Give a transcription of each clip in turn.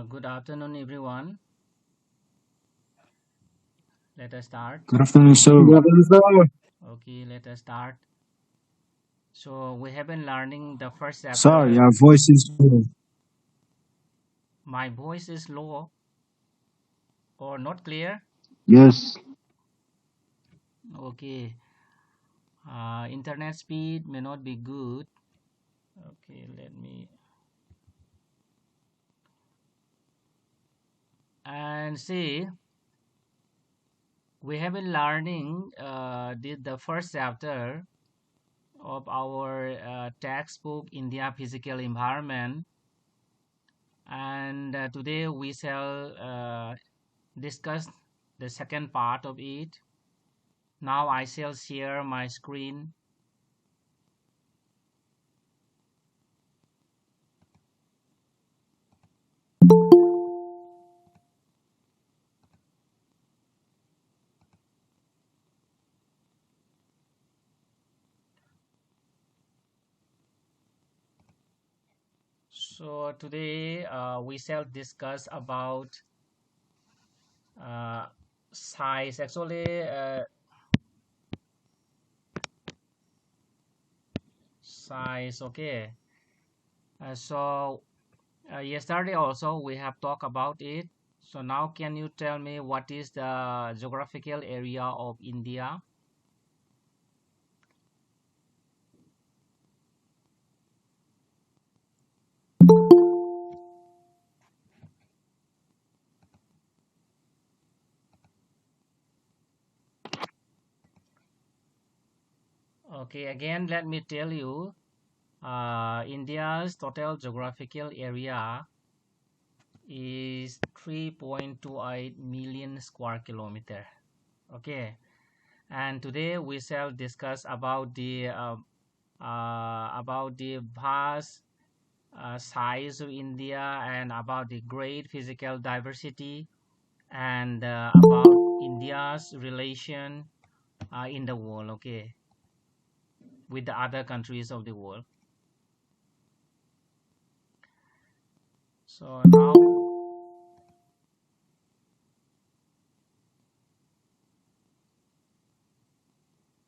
Good afternoon, everyone. Let us start. Good afternoon, sir. Good afternoon, sir. Okay, let us start. So we have been learning the first Sir, chapter. your voice is low. My voice is low or not clear. Yes. Okay. Internet speed may not be good. Okay, let me. And see, we have been learning the first chapter of our textbook India Physical Environment, and today we shall discuss the second part of it. Now I shall share my screen. So today we shall discuss about uh, size. Actually, size. Okay. So yesterday also we have talked about it. So now can you tell me what is the geographical area of India? Okay, again let me tell you, India's total geographical area is 3.28 million square kilometer. Okay, and today we shall discuss about the vast size of India, and about the great physical diversity, and about India's relation in the world. Okay, with the other countries of the world. So now,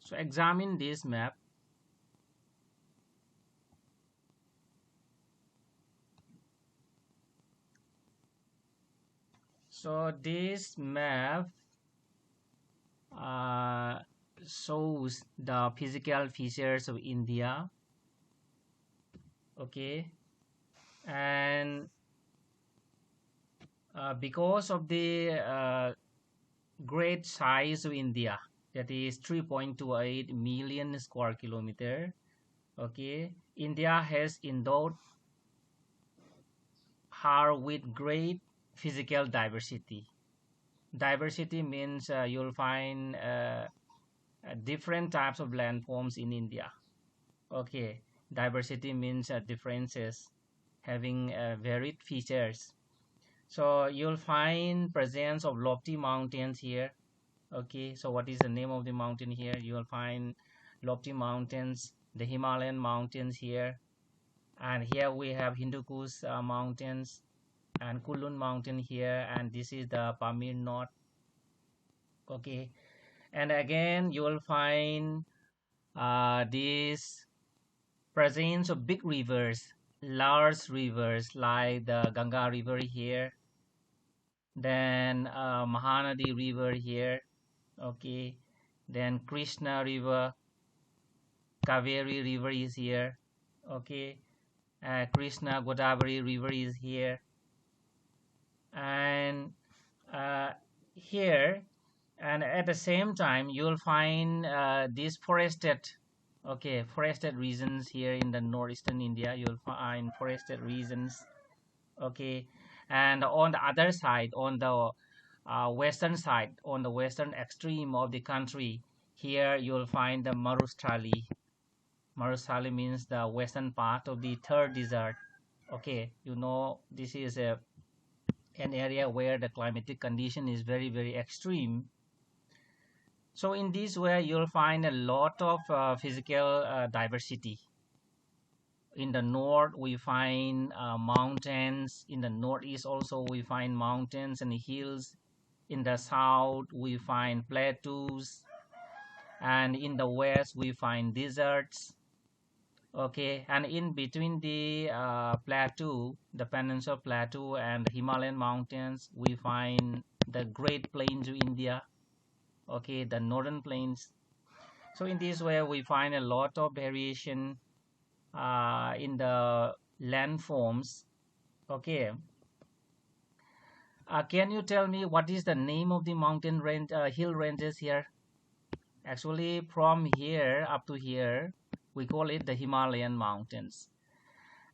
so examine this map. So this map uh, shows the physical features of India. Okay, and because of the great size of India, that is 3.28 million square kilometer. Okay, India has endowed her with great physical diversity. Diversity means you'll find different types of landforms in India. Okay, diversity means differences, having varied features. So you'll find presence of lofty mountains here. Okay, so what is the name of the mountain here? You will find lofty mountains, the Himalayan mountains here, and here we have Hindu Kush mountains and Kulun mountain here, and this is the Pamir North. Okay, and again you will find this presence of big rivers, large rivers like the Ganga River here, then Mahanadi River here. Okay, then Krishna River, Kaveri River is here. Okay, Krishna Godavari River is here, and uh, here, and at the same time you'll find these forested, okay, forested regions here in the northeastern India. You'll find forested regions. Okay, and on the other side, on the western side, on the western extreme of the country, here you'll find the Marustali. Marustali means the western part of the third desert. Okay, you know, this is an area where the climatic condition is very, very extreme. So in this way, you'll find a lot of physical diversity in the north we find mountains. In the northeast also we find mountains and hills. In the south we find plateaus, and in the west we find deserts. Okay, and in between the plateau, the peninsula plateau and Himalayan mountains, we find the Great Plains of India. Okay, the northern plains. So in this way we find a lot of variation in the landforms. Okay, can you tell me what is the name of the mountain range, hill ranges here? Actually, from here up to here, we call it the Himalayan mountains.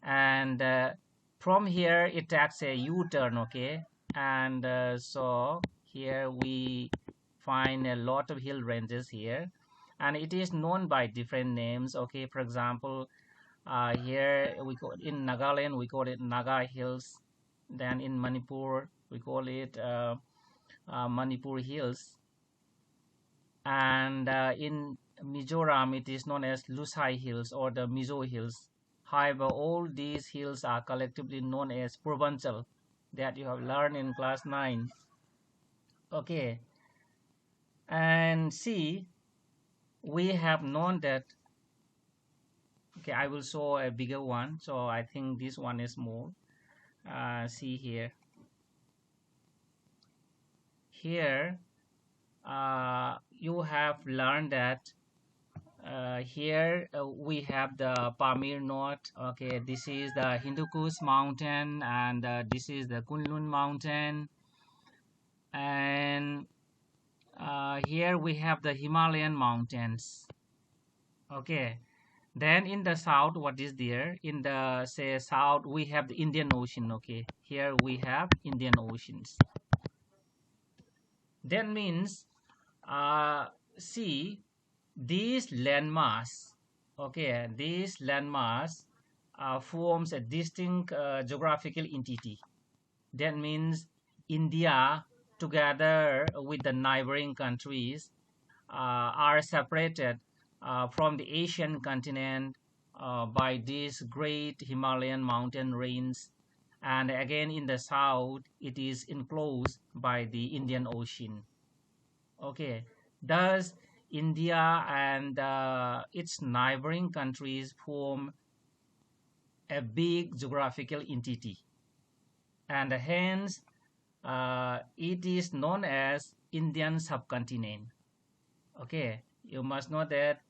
And from here, it takes a U-turn, okay? And so here we find a lot of hill ranges here. And it is known by different names, okay? For example, here we call in Nagaland, we call it Naga Hills. Then in Manipur, we call it Manipur Hills. And in Mizoram it is known as Lusai Hills or the Mizo Hills. However, all these hills are collectively known as Purvanchal, that you have learned in class 9. Okay, and see, we have known that. Okay, I will show a bigger one, so I think this one is small. See here, you have learned that here we have the Pamir Knot. Okay, this is the Hindu Kush mountain, and this is the Kunlun mountain, and here we have the Himalayan mountains. Okay, then in the south, what is there? In the south, we have the Indian Ocean. Okay, here we have Indian Oceans. That means, see, these landmass, okay, this landmass forms a distinct geographical entity. That means India, together with the neighboring countries, are separated from the Asian continent by these great Himalayan mountain range, and again in the south it is enclosed by the Indian Ocean. Okay, thus India and its neighboring countries form a big geographical entity, and hence it is known as Indian subcontinent. Okay, you must know that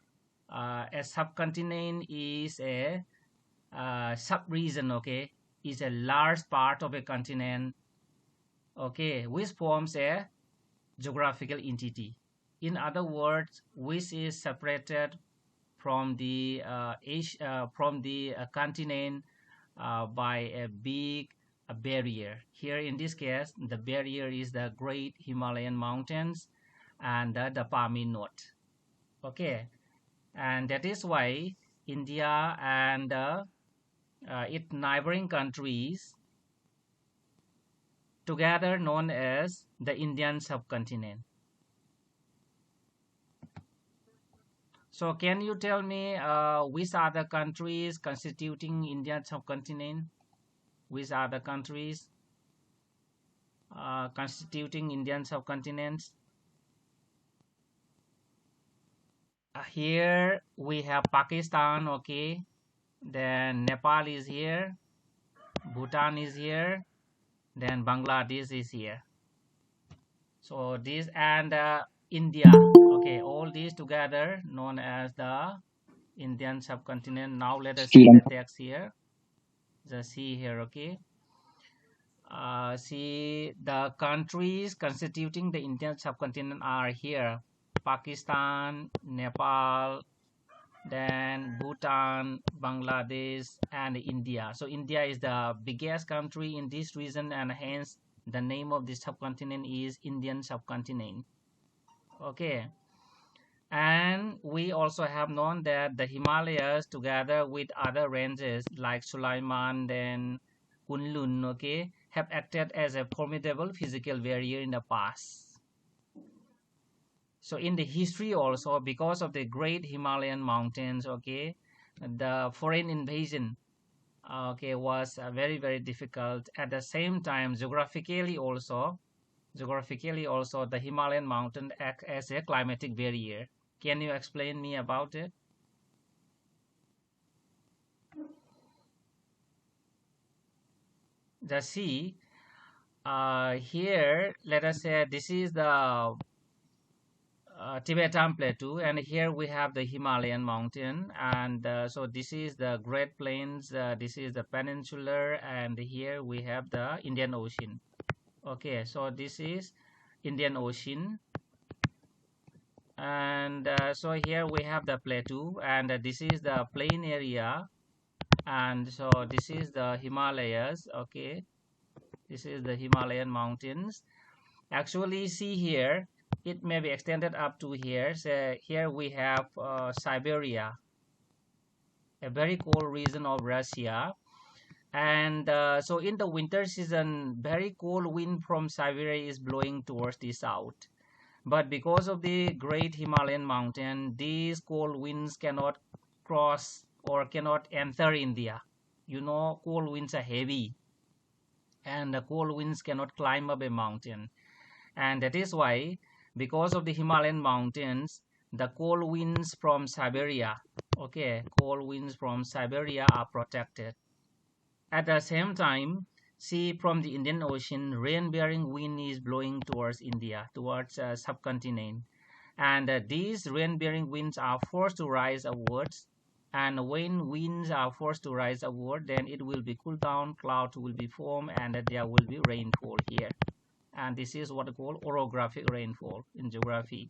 a subcontinent is a sub-region, okay, is a large part of a continent, okay, which forms a geographical entity. In other words, which is separated from the continent by a big barrier. Here in this case, the barrier is the Great Himalayan Mountains and the Pamir Knot. Okay, and that is why India and its neighboring countries together known as the Indian subcontinent. So can you tell me which are the countries constituting Indian subcontinent? Which are the countries constituting Indian subcontinent? Here we have Pakistan, okay. Then Nepal is here, Bhutan is here, then Bangladesh is here. So this and India, okay, all these together known as the Indian subcontinent. Now let us see the text here. Just see here, okay. See, the countries constituting the Indian subcontinent are here: Pakistan, Nepal, then Bhutan, Bangladesh, and India. So India is the biggest country in this region, and hence the name of this subcontinent is Indian subcontinent. Okay, and we also have known that the Himalayas, together with other ranges like Sulaiman, then Kunlun, okay, have acted as a formidable physical barrier in the past. So in the history also, because of the great Himalayan mountains, okay, the foreign invasion okay, was very, very difficult. At the same time, geographically also, the Himalayan mountain act as a climatic barrier. Can you explain me about it? The sea, here, let us say this is the Tibetan Plateau, and here we have the Himalayan mountain, and so this is the Great Plains, this is the peninsular, and here we have the Indian Ocean. Okay, so this is Indian Ocean, and so here we have the plateau, and this is the plain area, and so this is the Himalayas. Okay, this is the Himalayan mountains. Actually, see here, it may be extended up to here. So here we have Siberia, a very cold region of Russia. And so in the winter season, very cold wind from Siberia is blowing towards the south. But because of the great Himalayan mountain, these cold winds cannot cross or cannot enter India. You know, cold winds are heavy, and the cold winds cannot climb up a mountain. And that is why, because of the Himalayan mountains, the cold winds from Siberia, okay, cold winds from Siberia are protected. At the same time, see, from the Indian Ocean, rain-bearing wind is blowing towards India, towards subcontinent. And these rain-bearing winds are forced to rise upwards. And when winds are forced to rise upward, then it will be cool down, clouds will be formed, and there will be rainfall here. And this is what we call orographic rainfall in geography.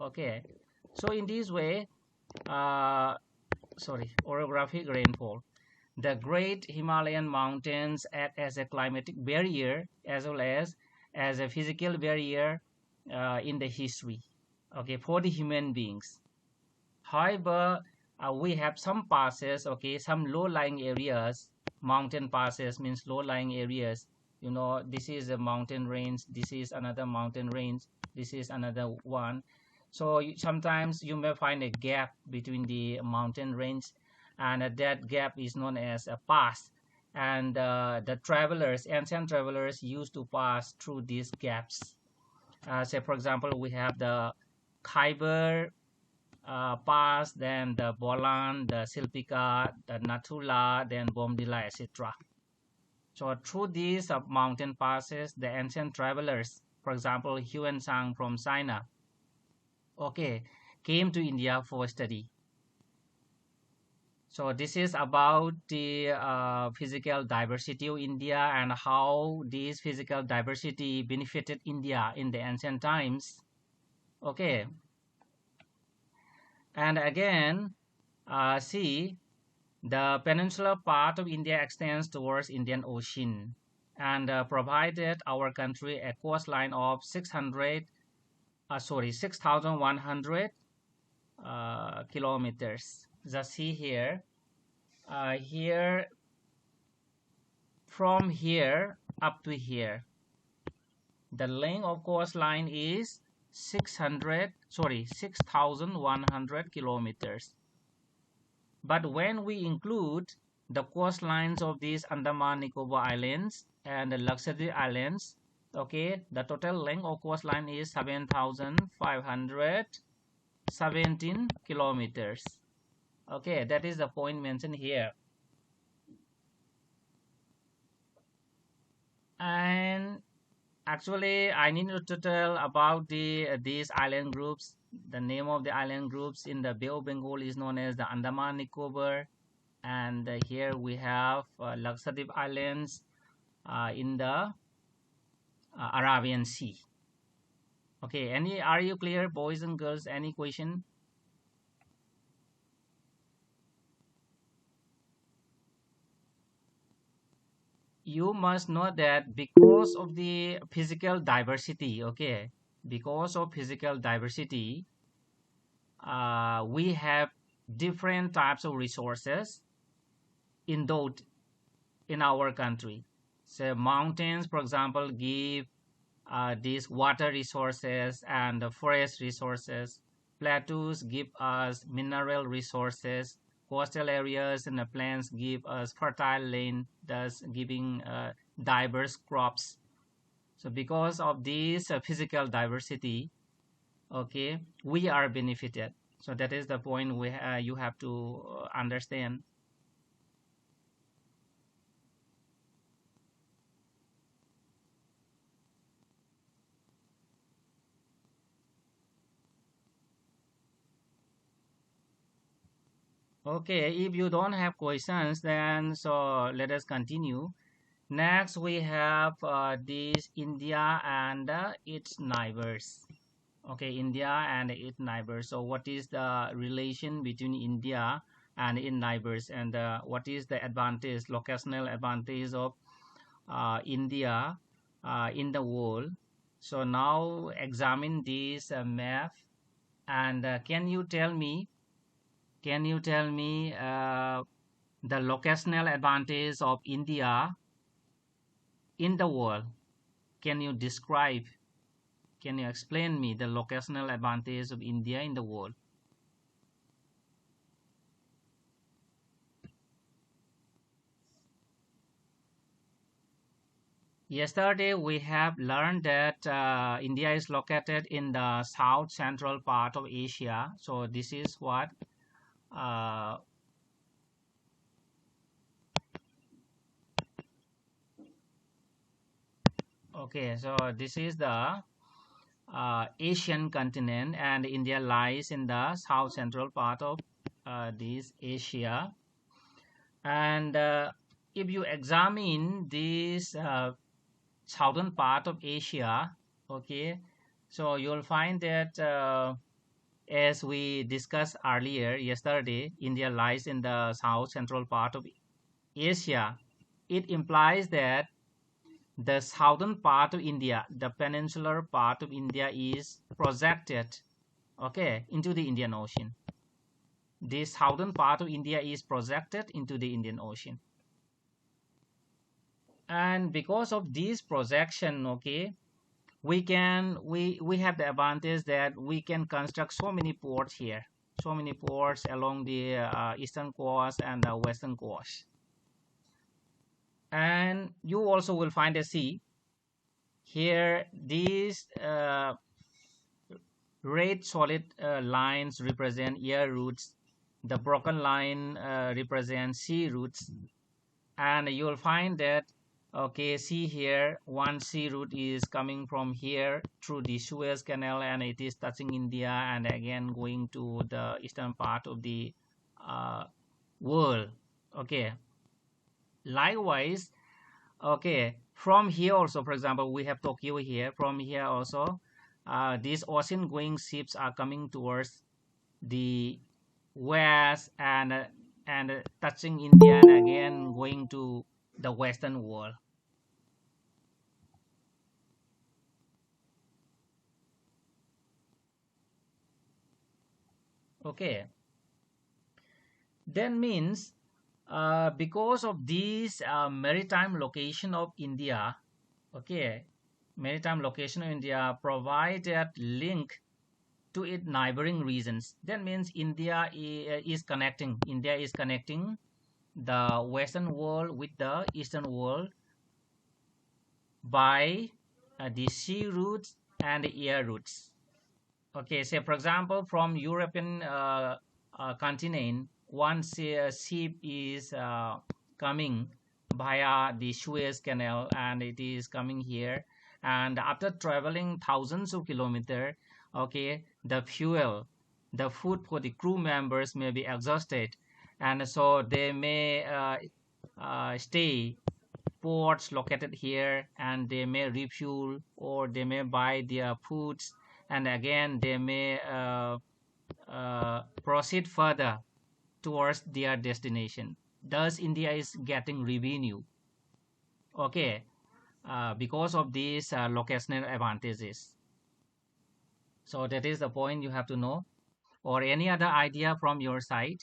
Okay, so in this way, orographic rainfall. The great Himalayan mountains act as a climatic barrier as well as a physical barrier in the history, okay, for the human beings. However, we have some passes, okay, some low-lying areas. Mountain passes means low-lying areas. You know, this is a mountain range, this is another mountain range, this is another one. So sometimes you may find a gap between the mountain range, and that gap is known as a pass. And the travelers, ancient travelers, used to pass through these gaps. Say, for example, we have the Khyber pass, then the Bolan, the Silpika, the Nathula, then Bomdila, etc. So through these mountain passes, the ancient travelers, for example, Huan Sang from China, okay, came to India for study. So this is about the physical diversity of India and how this physical diversity benefited India in the ancient times. Okay, and again, see, the peninsular part of India extends towards Indian Ocean and provided our country a coastline of 6,100 kilometers. Just see here, here, from here up to here, the length of coastline is 6,100 kilometers. But when we include the coastlines of these Andaman Nicobar Islands and the Lakshadweep Islands, okay, the total length of coastline is 7,517 kilometers. Okay, that is the point mentioned here. And actually, I need to tell about these island groups. The name of the island groups in the Bay of Bengal is known as the Andaman Nicobar, and here we have Lakshadweep Islands in the Arabian Sea. Okay, are you clear, boys and girls? Any question? You must know that because of the physical diversity, okay, because of physical diversity, we have different types of resources endowed in our country. So mountains, for example, give these water resources and forest resources. Plateaus give us mineral resources. coastal areas and the plains give us fertile land, thus giving diverse crops. So because of this physical diversity, okay, we are benefited. So that is the point you have to understand. Okay, if you don't have questions, then so let us continue. Next, we have this India and its neighbors. Okay, India and its neighbors. So, what is the relation between India and its neighbors, and what is the advantage, locational advantage of India in the world? So, now examine this map, and can you tell me the locational advantage of India in the world? Can you describe, can you explain me the locational advantage of India in the world? Yesterday, we have learned that India is located in the south central part of Asia. So this is what, uh, okay, so this is the Asian continent, and India lies in the south central part of this Asia. And if you examine this southern part of Asia, okay, so you'll find that as we discussed earlier yesterday, India lies in the south central part of Asia. It implies that the southern part of India, the peninsular part of India, is projected, okay, into the Indian Ocean. The southern part of India is projected into the Indian Ocean. And because of this projection, okay, we have the advantage that we can construct so many ports here, so many ports along the eastern coast and the western coast. And you also will find a sea here. These red solid lines represent air routes. The broken line represents sea routes. And you'll find that, okay, see here, one sea route is coming from here through the Suez Canal, and it is touching India and again going to the eastern part of the uh, world. Okay, likewise, okay, from here also, for example, we have Tokyo here. From here also, these ocean going ships are coming towards the west, and touching India and again going to the western world. Okay, then means because of this maritime location of India, okay, maritime location of India provided link to its neighboring regions. That means India is connecting the western world with the eastern world by the sea routes and the air routes. Okay, say for example, from European continent, one ship is coming via the Suez Canal, and it is coming here. And after traveling thousands of kilometers, okay, the food for the crew members may be exhausted, and so they may stay ports located here, and they may refuel or they may buy their foods, and again they may proceed further towards their destination. Thus India is getting revenue, okay, because of these locational advantages. So that is the point you have to know. Or any other idea from your side?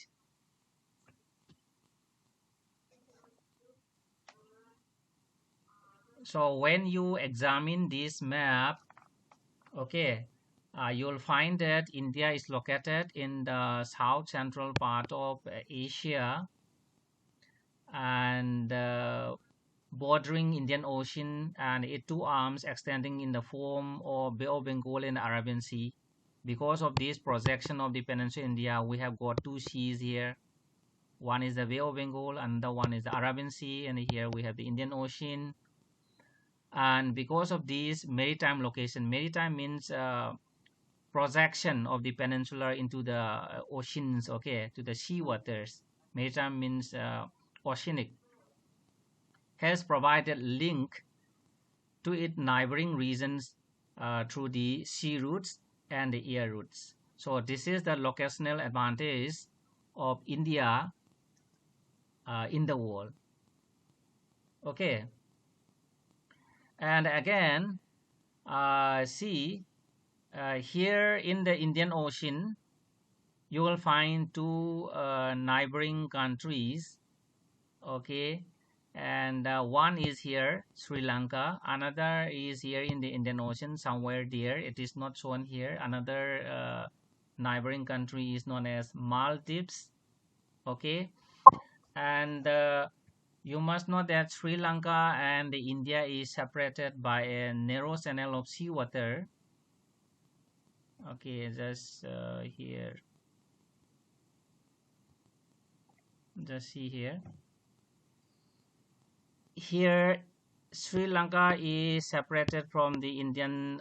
So when you examine this map, okay, you'll find that India is located in the south central part of Asia, and bordering Indian Ocean, and its two arms extending in the form of Bay of Bengal and Arabian Sea. Because of this projection of the peninsula India, we have got two seas here. One is the Bay of Bengal, and the one is the Arabian Sea, and here we have the Indian Ocean. And because of this maritime location, maritime means projection of the peninsula into the oceans, okay, to the sea waters. Maritime means oceanic, has provided link to its neighboring regions through the sea routes and the air routes. So this is the locational advantage of India in the world. Okay, and again, see here in the Indian Ocean, you will find two neighboring countries. Okay, and one is here, Sri Lanka. Another is here in the Indian Ocean, somewhere there. It is not shown here. Another neighboring country is known as Maldives. Okay, and you must know that Sri Lanka and India is separated by a narrow channel of seawater. Okay, just here, just see here. Here, Sri Lanka is separated from the Indian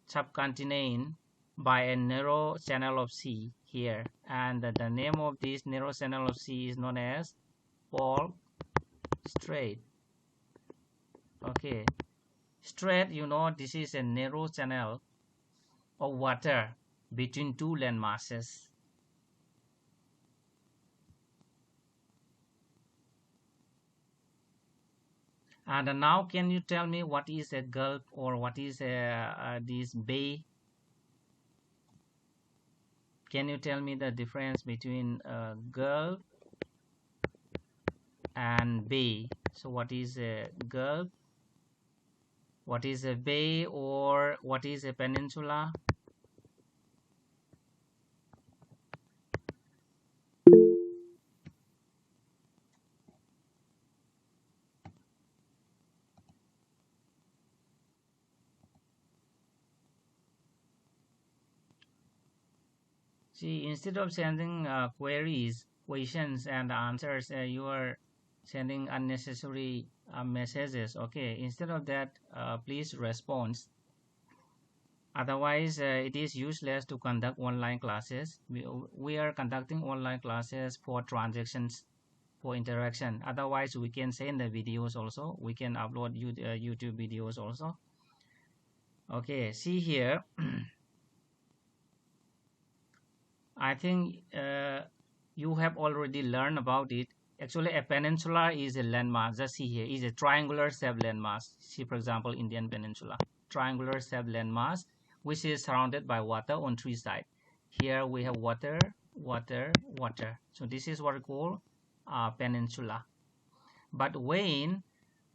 subcontinent by a narrow channel of sea here, and the name of this narrow channel of sea is known as Paul Strait. Okay, strait, you know, this is a narrow channel of water between two land masses. And now, can you tell me what is a gulf or what is this bay? Can you tell me the difference between gulf and bay? So what is a gulf? What is a bay, or what is a peninsula? See, instead of sending questions and answers, you are sending unnecessary messages. Okay, instead of that, please respond. Otherwise, it is useless to conduct online classes. We are conducting online classes for transactions, for interaction. Otherwise, we can send the videos also. We can upload YouTube videos also. Okay, see here. I think you have already learned about it. Actually, a peninsula is a landmass. Just see here, is a triangular shaped landmass. See, for example, Indian Peninsula, triangular shaped landmass, which is surrounded by water on three sides. Here we have water, water, water. So this is what we call peninsula. But when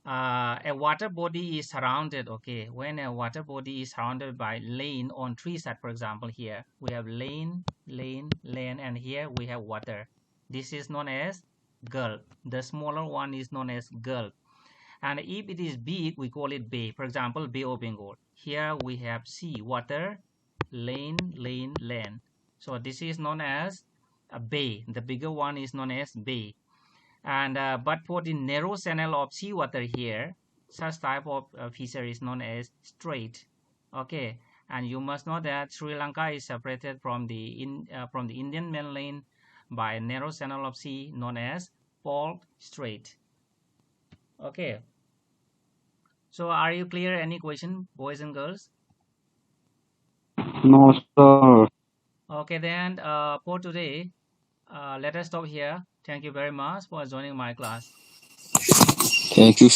a water body is surrounded, okay, when a water body is surrounded by lane on three sides, for example, here we have lane, lane, lane, and here we have water. This is known as gulf. The smaller one is known as gulf. And if it is big, we call it bay. For example, Bay of Bengal. Here we have sea, water, lane, lane, lane. So this is known as a bay. The bigger one is known as bay. And but for the narrow channel of seawater here, such type of feature is known as strait. Okay, and you must know that Sri Lanka is separated from the Indian mainland by a narrow channel of sea known as Paul Strait. Okay, so are you clear? Any question, boys and girls? No, sir. Okay, then for today, let us stop here. Thank you very much for joining my class. Thank you,